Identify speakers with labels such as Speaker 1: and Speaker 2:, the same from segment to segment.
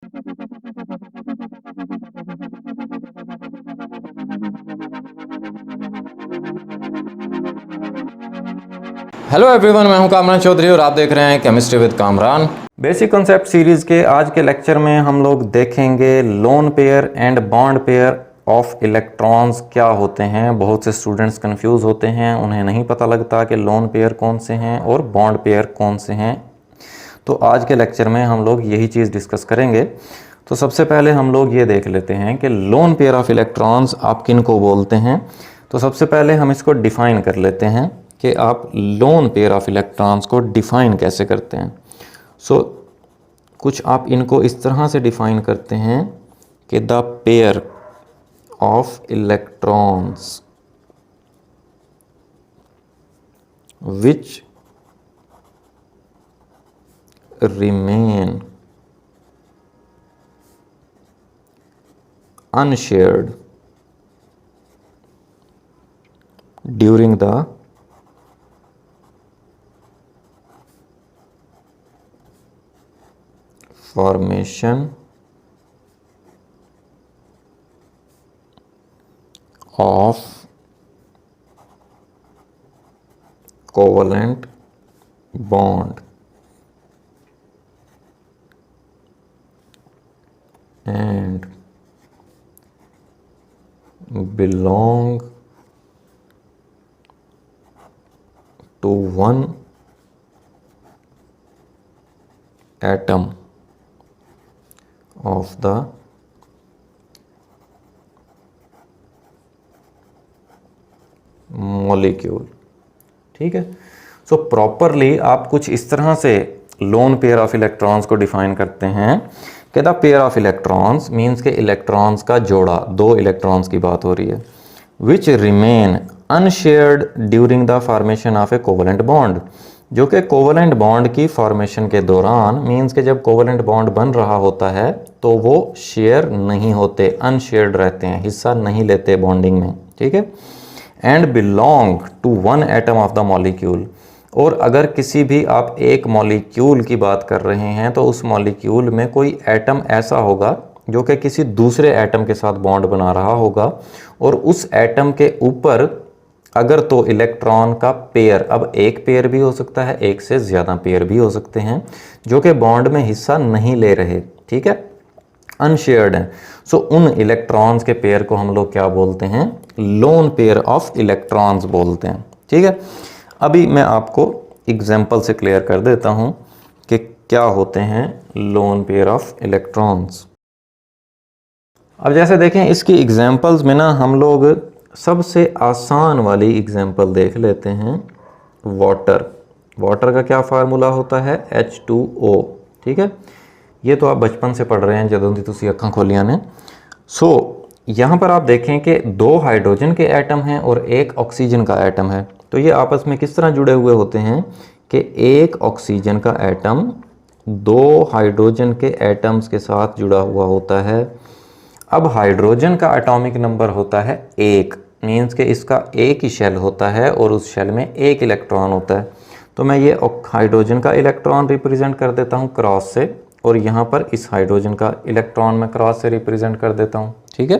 Speaker 1: Hello everyone, मैं हूं कामरान चौधरी और आप देख रहे हैं chemistry with Kamran. Basic concept series के आज के लेक्चर में हम लोग देखेंगे lone pair and bond pair of electrons क्या होते हैं। बहुत से स्टूडेंट्स कंफ्यूज होते हैं, उन्हें नहीं पता लगता कि लोन पेयर कौन से हैं और बॉन्ड पेयर कौन से हैं। तो आज के लेक्चर में हम लोग यही चीज़ डिस्कस करेंगे। तो सबसे पहले हम लोग ये देख लेते हैं कि लोन पेयर ऑफ इलेक्ट्रॉन्स आप किन को बोलते हैं। तो सबसे पहले हम इसको डिफ़ाइन कर लेते हैं कि आप लोन पेयर ऑफ इलेक्ट्रॉन्स को डिफ़ाइन कैसे करते हैं। कुछ आप इनको इस तरह से डिफ़ाइन करते हैं कि the pair of electrons which remain unshared during the formation of covalent bond and belong to one atom of the molecule। ठीक है। सो प्रॉपरली आप कुछ इस तरह से लोन पेयर ऑफ इलेक्ट्रॉन्स को डिफाइन करते हैं कि the pair of electrons means के इलेक्ट्रॉन्स का जोड़ा, दो इलेक्ट्रॉन्स की बात हो रही है, which remain unshared during the formation of A covalent bond, जो कि कोवलेंट बॉन्ड की फॉर्मेशन के दौरान मीन्स के जब कोवलेंट बॉन्ड बन रहा होता है तो वो शेयर नहीं होते, अनशेयर्ड रहते हैं, हिस्सा नहीं लेते बॉन्डिंग में। ठीक है। And belong to one atom of the molecule, और अगर किसी भी आप एक मॉलिक्यूल की बात कर रहे हैं तो उस मॉलिक्यूल में कोई एटम ऐसा होगा जो कि किसी दूसरे एटम के साथ बॉन्ड बना रहा होगा, और उस एटम के ऊपर अगर तो इलेक्ट्रॉन का पेयर, अब एक पेयर भी हो सकता है, एक से ज़्यादा पेयर भी हो सकते हैं जो कि बॉन्ड में हिस्सा नहीं ले रहे, ठीक है, अनशेयर्ड हैं। सो उन इलेक्ट्रॉन्स के पेयर को हम लोग क्या बोलते हैं? लोन पेयर ऑफ इलेक्ट्रॉन्स बोलते हैं। ठीक है। अभी मैं आपको एग्जाम्पल से क्लियर कर देता हूं कि क्या होते हैं लोन पेयर ऑफ इलेक्ट्रॉन्स। अब जैसे देखें इसकी एग्जाम्पल्स में ना हम लोग सबसे आसान वाली एग्जाम्पल देख लेते हैं, वाटर। वाटर का क्या फार्मूला होता है? H2O। ठीक है। ये तो आप बचपन से पढ़ रहे हैं, जदों दी तुसी अक्खां खोलियां ने। यहाँ पर आप देखें कि दो हाइड्रोजन के एटम हैं और एक ऑक्सीजन का एटम है। तो ये आपस में किस तरह जुड़े हुए होते हैं कि एक ऑक्सीजन का एटम दो हाइड्रोजन के एटम्स के साथ जुड़ा हुआ होता है। अब हाइड्रोजन का एटॉमिक नंबर होता है 1, मीन्स कि इसका एक ही शेल होता है और उस शेल में एक इलेक्ट्रॉन होता है। तो मैं ये हाइड्रोजन का इलेक्ट्रॉन रिप्रेजेंट कर देता हूँ क्रॉस से, और यहाँ पर इस हाइड्रोजन का इलेक्ट्रॉन मैं क्रॉस से रिप्रेजेंट कर देता हूँ। ठीक है।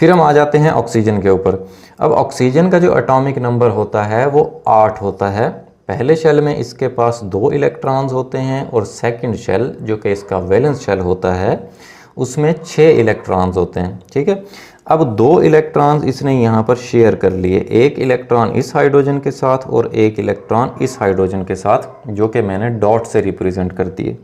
Speaker 1: फिर हम आ जाते हैं ऑक्सीजन के ऊपर। अब ऑक्सीजन का जो एटॉमिक नंबर होता है वो 8 होता है। पहले शेल में इसके पास 2 इलेक्ट्रॉन्स होते हैं और सेकंड शेल जो कि इसका वैलेंस शेल होता है उसमें 6 इलेक्ट्रॉन्स होते हैं। ठीक है। अब 2 इलेक्ट्रॉन्स इसने यहाँ पर शेयर कर लिए, एक इलेक्ट्रॉन इस हाइड्रोजन के साथ और एक इलेक्ट्रॉन इस हाइड्रोजन के साथ, जो कि मैंने डॉट से रिप्रेजेंट कर दिए।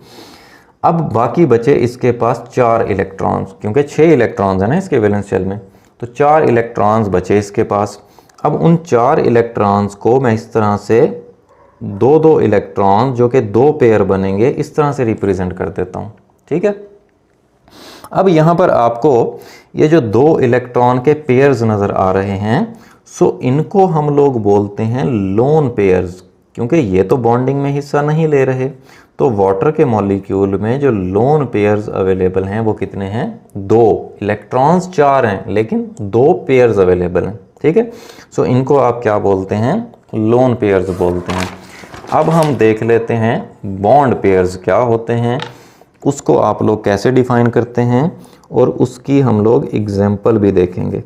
Speaker 1: अब बाकी बचे इसके पास 4 इलेक्ट्रॉन्स, क्योंकि 6 इलेक्ट्रॉन्स है ना इसके वैलेंस शेल में, तो 4 इलेक्ट्रॉन्स बचे इसके पास। अब उन 4 इलेक्ट्रॉन्स को मैं इस तरह से 2-2 इलेक्ट्रॉन्स जो कि 2 पेयर बनेंगे इस तरह से रिप्रेजेंट कर देता हूँ। ठीक है। अब यहाँ पर आपको ये जो 2 इलेक्ट्रॉन के पेयर्स नज़र आ रहे हैं, सो इनको हम लोग बोलते हैं लोन पेयर्स, क्योंकि ये तो बॉन्डिंग में हिस्सा नहीं ले रहे। तो वाटर के मॉलिक्यूल में जो लोन पेयर्स अवेलेबल हैं वो कितने हैं? 2। इलेक्ट्रॉन्स 4 हैं लेकिन 2 पेयर्स अवेलेबल हैं। ठीक है। सो इनको आप क्या बोलते हैं? लोन पेयर्स बोलते हैं। अब हम देख लेते हैं बॉन्ड पेयर्स क्या होते हैं। उसको आप लोग कैसे डिफाइन करते हैं और उसकी हम लोग एग्जाम्पल भी देखेंगे।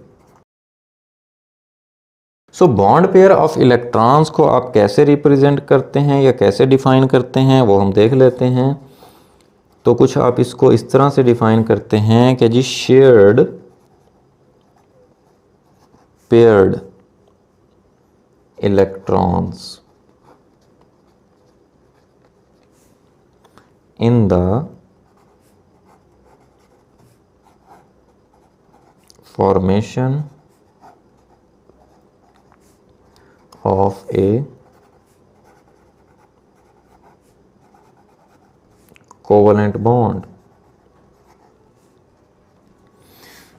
Speaker 1: So bond pair of electrons को आप कैसे रिप्रेजेंट करते हैं या कैसे डिफाइन करते हैं वो हम देख लेते हैं। तो कुछ आप इसको इस तरह से डिफाइन करते हैं कि जी shared paired electrons in the formation of a covalent bond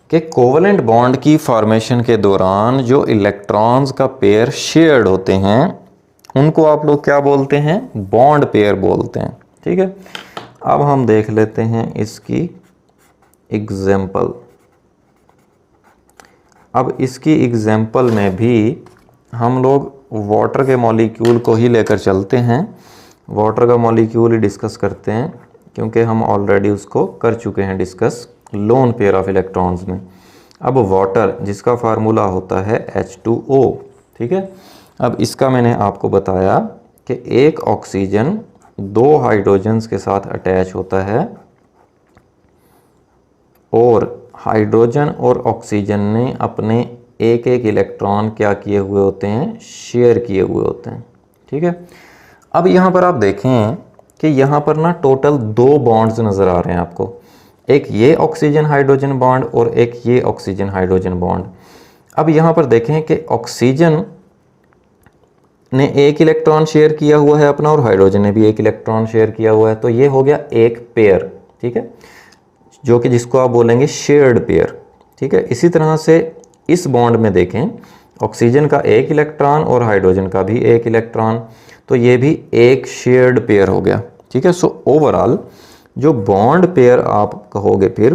Speaker 1: कि कोवलेंट बॉन्ड की फॉर्मेशन के दौरान जो इलेक्ट्रॉन्स का पेयर शेयर्ड होते हैं उनको आप लोग क्या बोलते हैं? बॉन्ड पेयर बोलते हैं। ठीक है, अब हम देख लेते हैं इसकी एग्जाम्पल। अब इसकी एग्जाम्पल में भी हम लोग वाटर के मॉलिक्यूल को ही लेकर चलते हैं, वाटर का मॉलिक्यूल ही डिस्कस करते हैं क्योंकि हम ऑलरेडी उसको कर चुके हैं discuss lone pair of electrons में। अब वाटर जिसका फार्मूला होता है H2O, ठीक है। अब इसका मैंने आपको बताया कि एक ऑक्सीजन 2 हाइड्रोजन्स के साथ अटैच होता है और हाइड्रोजन और ऑक्सीजन ने अपने एक एक इलेक्ट्रॉन क्या किए हुए होते हैं? शेयर किए हुए होते हैं। ठीक है, अब यहाँ पर आप देखें कि यहाँ पर ना टोटल 2 बॉन्ड्स नज़र आ रहे हैं आपको, एक ये ऑक्सीजन हाइड्रोजन बॉन्ड और एक ये ऑक्सीजन हाइड्रोजन बॉन्ड। अब यहाँ पर देखें कि ऑक्सीजन ने एक इलेक्ट्रॉन शेयर किया हुआ है अपना और हाइड्रोजन ने भी एक इलेक्ट्रॉन शेयर किया हुआ है, तो ये हो गया एक पेयर। ठीक है, जो कि जिसको आप बोलेंगे शेयर्ड पेयर। ठीक है, इसी तरह से इस बॉन्ड में देखें ऑक्सीजन का एक इलेक्ट्रॉन और हाइड्रोजन का भी एक इलेक्ट्रॉन, तो ये भी एक शेयर्ड पेयर हो गया। ठीक है, सो ओवरऑल जो बॉन्ड पेयर आप कहोगे फिर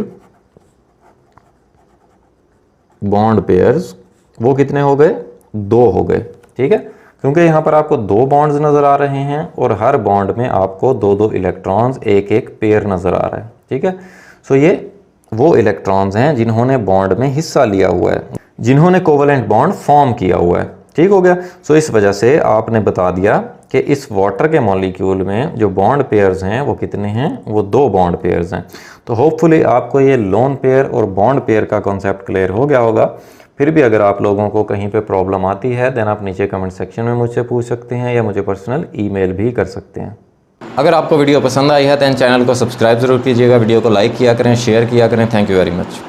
Speaker 1: बॉन्ड पेयर्स वो कितने हो गए? 2 हो गए। ठीक है, क्योंकि यहाँ पर आपको 2 बॉन्ड्स नज़र आ रहे हैं और हर बॉन्ड में आपको 2-2 इलेक्ट्रॉन्स एक एक पेयर नज़र आ रहा है। ठीक है, सो ये वो इलेक्ट्रॉन्स हैं जिन्होंने बॉन्ड में हिस्सा लिया हुआ है, जिन्होंने कोवलेंट बॉन्ड फॉर्म किया हुआ है। ठीक हो गया, सो इस वजह से आपने बता दिया कि इस वाटर के मॉलिक्यूल में जो बॉन्ड पेयर्स हैं वो कितने हैं? वो 2 बॉन्ड पेयर्स हैं। तो होपफुली आपको ये लोन पेयर और बॉन्ड पेयर का कॉन्सेप्ट क्लियर हो गया होगा। फिर भी अगर आप लोगों को कहीं पे प्रॉब्लम आती है देन आप नीचे कमेंट सेक्शन में मुझसे पूछ सकते हैं या मुझे पर्सनल ईमेल भी कर सकते हैं। अगर आपको वीडियो पसंद आई है तो चैनल को सब्सक्राइब ज़रूर कीजिएगा, वीडियो को लाइक किया करें, शेयर किया करें। Thank you very much.